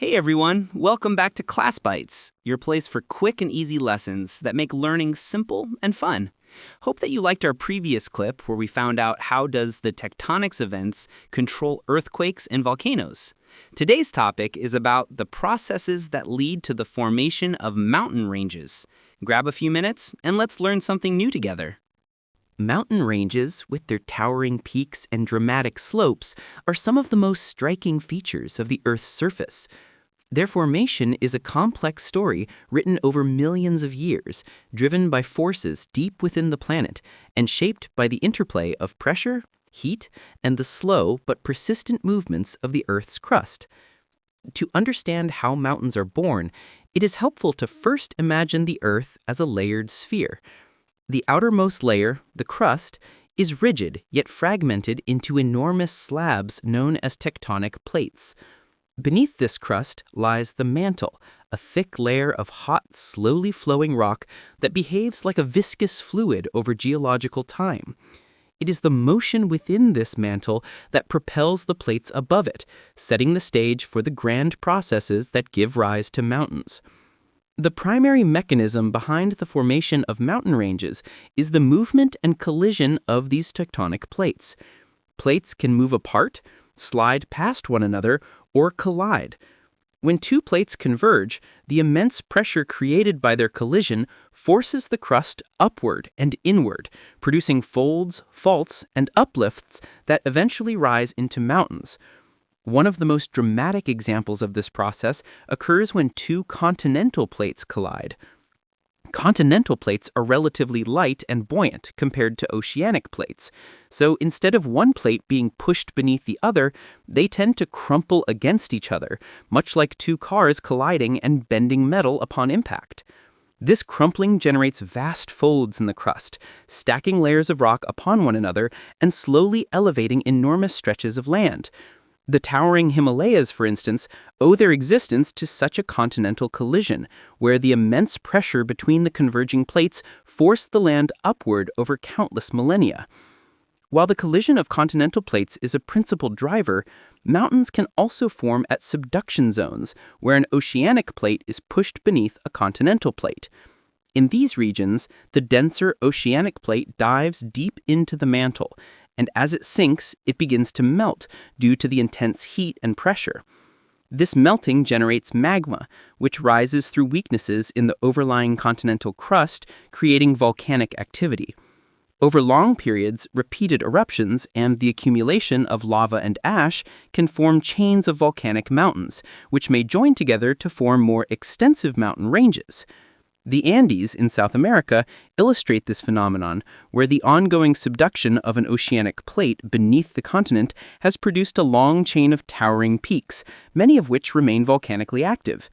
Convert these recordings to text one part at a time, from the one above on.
Hey everyone, welcome back to Class Bites, your place for quick and easy lessons that make learning simple and fun. Hope that you liked our previous clip where we found out how does the tectonics events control earthquakes and volcanoes. Today's topic is about the processes that lead to the formation of mountain ranges. Grab a few minutes and let's learn something new together. Mountain ranges, with their towering peaks and dramatic slopes, are some of the most striking features of the Earth's surface. Their formation is a complex story written over millions of years, driven by forces deep within the planet, and shaped by the interplay of pressure, heat, and the slow but persistent movements of the Earth's crust. To understand how mountains are born, it is helpful to first imagine the Earth as a layered sphere. The outermost layer, the crust, is rigid yet fragmented into enormous slabs known as tectonic plates. Beneath this crust lies the mantle, a thick layer of hot, slowly flowing rock that behaves like a viscous fluid over geological time. It is the motion within this mantle that propels the plates above it, setting the stage for the grand processes that give rise to mountains. The primary mechanism behind the formation of mountain ranges is the movement and collision of these tectonic plates. Plates can move apart, slide past one another, or collide. When two plates converge, the immense pressure created by their collision forces the crust upward and inward, producing folds, faults, and uplifts that eventually rise into mountains. One of the most dramatic examples of this process occurs when two continental plates collide. Continental plates are relatively light and buoyant compared to oceanic plates, so instead of one plate being pushed beneath the other, they tend to crumple against each other, much like two cars colliding and bending metal upon impact. This crumpling generates vast folds in the crust, stacking layers of rock upon one another and slowly elevating enormous stretches of land. The towering Himalayas, for instance, owe their existence to such a continental collision, where the immense pressure between the converging plates forced the land upward over countless millennia. While the collision of continental plates is a principal driver, mountains can also form at subduction zones, where an oceanic plate is pushed beneath a continental plate. In these regions, the denser oceanic plate dives deep into the mantle, and as it sinks, it begins to melt due to the intense heat and pressure. This melting generates magma, which rises through weaknesses in the overlying continental crust, creating volcanic activity. Over long periods, repeated eruptions and the accumulation of lava and ash can form chains of volcanic mountains, which may join together to form more extensive mountain ranges. The Andes in South America illustrate this phenomenon, where the ongoing subduction of an oceanic plate beneath the continent has produced a long chain of towering peaks, many of which remain volcanically active.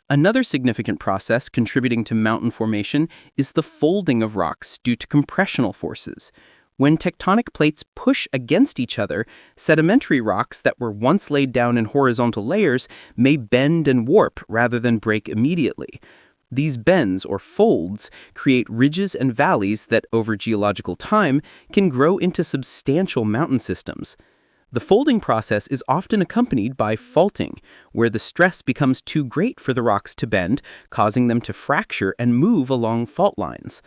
Another significant process contributing to mountain formation is the folding of rocks due to compressional forces. When tectonic plates push against each other, sedimentary rocks that were once laid down in horizontal layers may bend and warp rather than break immediately. These bends, or folds, create ridges and valleys that, over geological time, can grow into substantial mountain systems. The folding process is often accompanied by faulting, where the stress becomes too great for the rocks to bend, causing them to fracture and move along fault lines.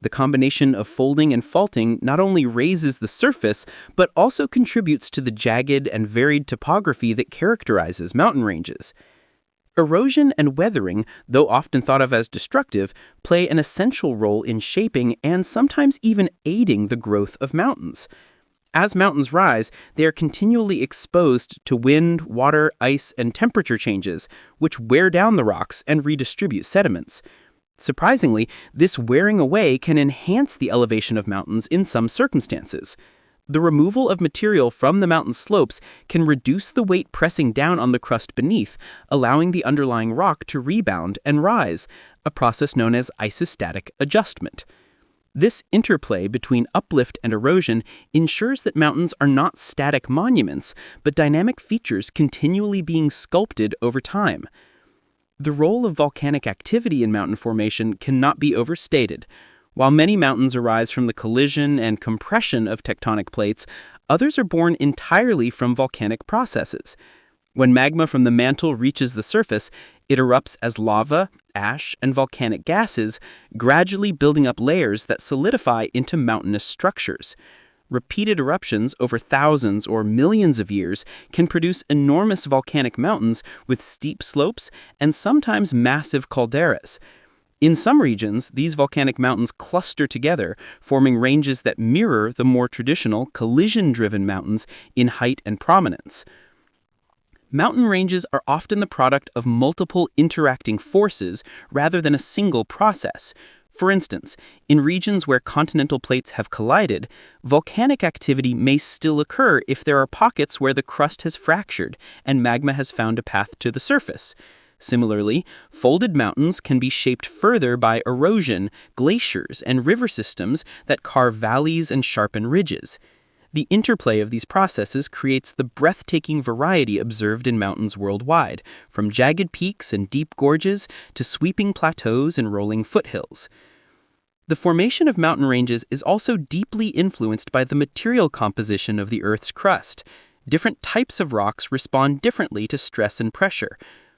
The combination of folding and faulting not only raises the surface, but also contributes to the jagged and varied topography that characterizes mountain ranges. Erosion and weathering, though often thought of as destructive, play an essential role in shaping and sometimes even aiding the growth of mountains. As mountains rise, they are continually exposed to wind, water, ice, and temperature changes, which wear down the rocks and redistribute sediments. Surprisingly, this wearing away can enhance the elevation of mountains in some circumstances. The removal of material from the mountain slopes can reduce the weight pressing down on the crust beneath, allowing the underlying rock to rebound and rise, a process known as isostatic adjustment. This interplay between uplift and erosion ensures that mountains are not static monuments, but dynamic features continually being sculpted over time. The role of volcanic activity in mountain formation cannot be overstated. While many mountains arise from the collision and compression of tectonic plates, others are born entirely from volcanic processes. When magma from the mantle reaches the surface, it erupts as lava, ash, and volcanic gases, gradually building up layers that solidify into mountainous structures. Repeated eruptions over thousands or millions of years can produce enormous volcanic mountains with steep slopes and sometimes massive calderas. In some regions, these volcanic mountains cluster together, forming ranges that mirror the more traditional collision-driven mountains in height and prominence. Mountain ranges are often the product of multiple interacting forces rather than a single process. For instance, in regions where continental plates have collided, volcanic activity may still occur if there are pockets where the crust has fractured and magma has found a path to the surface. Similarly, folded mountains can be shaped further by erosion, glaciers, and river systems that carve valleys and sharpen ridges. The interplay of these processes creates the breathtaking variety observed in mountains worldwide, from jagged peaks and deep gorges to sweeping plateaus and rolling foothills. The formation of mountain ranges is also deeply influenced by the material composition of the Earth's crust. Different types of rocks respond differently to stress and pressure.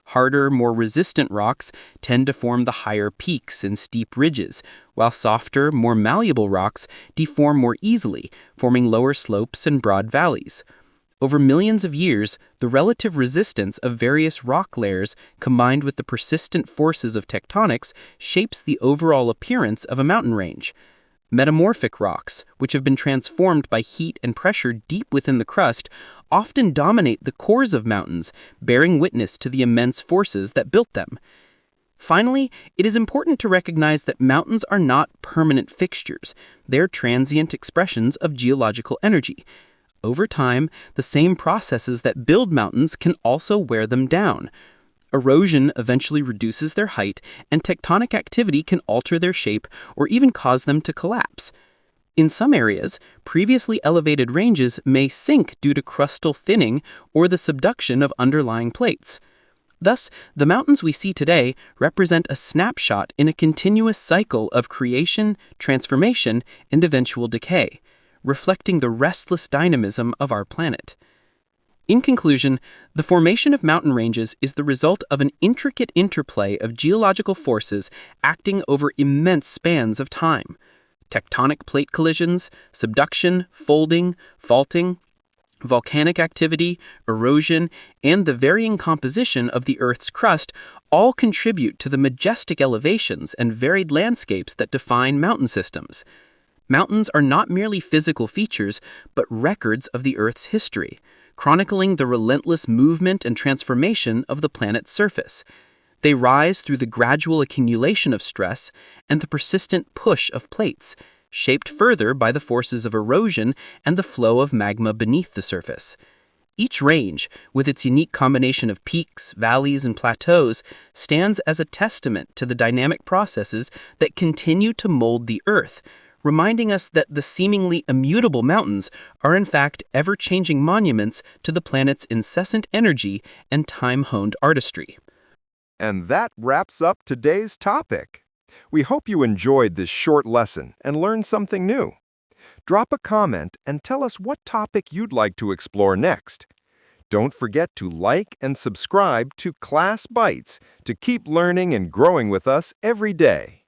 Harder, more resistant rocks tend to form the higher peaks and steep ridges, while softer, more malleable rocks deform more easily, forming lower slopes and broad valleys. Over millions of years, the relative resistance of various rock layers combined with the persistent forces of tectonics shapes the overall appearance of a mountain range. Metamorphic rocks, which have been transformed by heat and pressure deep within the crust, often dominate the cores of mountains, bearing witness to the immense forces that built them. Finally, it is important to recognize that mountains are not permanent fixtures. They're transient expressions of geological energy. Over time, the same processes that build mountains can also wear them down. Erosion eventually reduces their height, and tectonic activity can alter their shape or even cause them to collapse. In some areas, previously elevated ranges may sink due to crustal thinning or the subduction of underlying plates. Thus, the mountains we see today represent a snapshot in a continuous cycle of creation, transformation, and eventual decay, reflecting the restless dynamism of our planet. In conclusion, the formation of mountain ranges is the result of an intricate interplay of geological forces acting over immense spans of time. Tectonic plate collisions, subduction, folding, faulting, volcanic activity, erosion, and the varying composition of the Earth's crust all contribute to the majestic elevations and varied landscapes that define mountain systems. Mountains are not merely physical features, but records of the Earth's history, chronicling the relentless movement and transformation of the planet's surface. They rise through the gradual accumulation of stress and the persistent push of plates, shaped further by the forces of erosion and the flow of magma beneath the surface. Each range, with its unique combination of peaks, valleys, and plateaus, stands as a testament to the dynamic processes that continue to mold the Earth, reminding us that the seemingly immutable mountains are in fact ever-changing monuments to the planet's incessant energy and time-honed artistry. And that wraps up today's topic. We hope you enjoyed this short lesson and learned something new. Drop a comment and tell us what topic you'd like to explore next. Don't forget to like and subscribe to Class Bites to keep learning and growing with us every day.